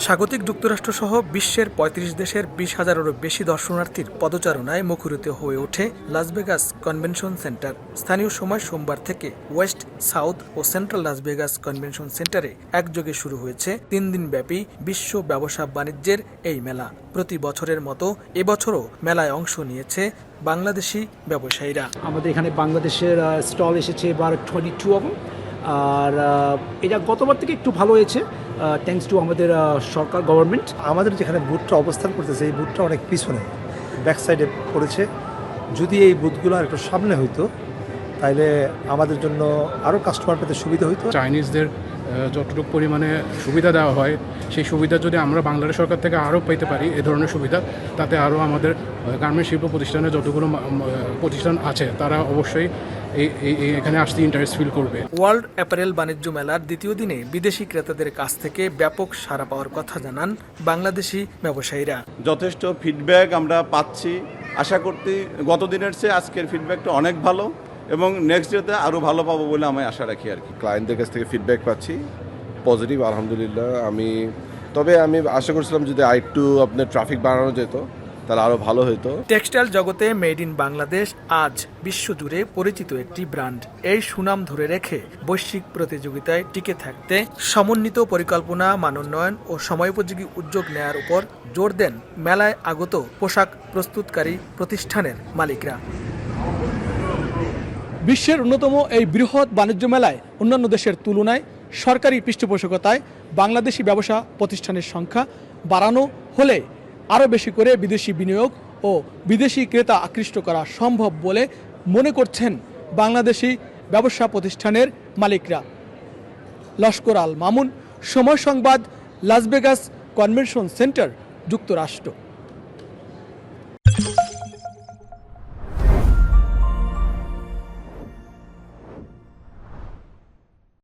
স্বাগতিক যুক্তরাষ্ট্রসহ বিশ্বের ৩৫ দেশের ২০,০০০-এরও বেশি দর্শনার্থীর পদচারণায় মুখরিত হয়ে ওঠে লাস ভেগাস কনভেনশন সেন্টার। স্থানীয় সময় সোমবার থেকে ওয়েস্ট, সাউথ ও সেন্ট্রাল লাস ভেগাস কনভেনশন সেন্টারে একযোগে শুরু হয়েছে ৩ দিনব্যাপী বিশ্ব ব্যবসা বাণিজ্যের এই মেলা। প্রতি বছরের মতো এবছরও মেলায় অংশ নিয়েছে বাংলাদেশি ব্যবসায়ীরা। আমাদের এখানে বাংলাদেশের স্টল এসেছে এবার 22 of them। আর এটা গতবার থেকে একটু ভালো হয়েছে থ্যাঙ্কস টু আমাদের সরকার গভর্নমেন্ট। আমাদের যেখানে বুথটা অবস্থান করতেছে এই বুথটা অনেক পিছনে ব্যাক সাইডে পড়েছে। যদি এই বুথগুলো আর একটু সামনে হইতো তাহলে আমাদের জন্য আরও কাস্টমার পেতে সুবিধা হইতো। চাইনিজদের যতটুকু পরিমাণে সুবিধা দেওয়া হয় সেই সুবিধা যদি আমরা বাংলাদেশ সরকার থেকে আরও পেতে পারি, এ ধরনের সুবিধা, তাতে আরও আমাদের গার্মেন্ট শিল্প প্রতিষ্ঠানে যতগুলো প্রতিষ্ঠান আছে তারা অবশ্যই এখানে আসতে ইন্টারেস্ট ফিল করবে। ওয়ার্ল্ড অ্যাপারেল বাণিজ্য মেলার দ্বিতীয় দিনে বিদেশি ক্রেতাদের কাছ থেকে ব্যাপক সাড়া পাওয়ার কথা জানান বাংলাদেশি ব্যবসায়ীরা। যথেষ্ট ফিডব্যাক আমরা পাচ্ছি। আশা করতে গত দিনের চেয়ে আজকের ফিডব্যাকটা অনেক ভালো এবং নেক্সট ডেতে আরও ভালো পাবো বলে আমি আশা রাখি আর কি। ক্লায়েন্টদের কাছ থেকে ফিডব্যাক পাচ্ছি পজিটিভ, আলহামদুলিল্লাহ। তবে আমি আশা করছিলাম যদি আরেকটু আপনার ট্রাফিক বাড়ানো যেত তাহলে আরও ভালো হতো। টেক্সটাইল জগতে মেড ইন বাংলাদেশ আজ বিশ্বজুড়ে পরিচিত একটি ব্র্যান্ড। এই সুনাম ধরে রেখে বৈশ্বিক প্রতিযোগিতায় টিকে থাকতে সমন্বিত পরিকল্পনা, মানোন্নয়ন ও সময়োপযোগী উদ্যোগ নেয়ার উপর জোর দেন মেলায় আগত পোশাক প্রস্তুতকারী প্রতিষ্ঠানের মালিকরা। বিশ্বের অন্যতম এই বৃহৎ বাণিজ্য মেলায় অন্যান্য দেশের তুলনায় সরকারি পৃষ্ঠপোষকতায় বাংলাদেশি ব্যবসা প্রতিষ্ঠানের সংখ্যা বাড়ানো হলে আরও বেশি করে বিদেশি বিনিয়োগ ও বিদেশি ক্রেতা আকৃষ্ট করা সম্ভব বলে মনে করছেন বাংলাদেশি ব্যবসা প্রতিষ্ঠানের মালিকরা। লস্কর আল মামুন, সময় সংবাদ, লাস ভেগাস কনভেনশন সেন্টার, যুক্তরাষ্ট্র।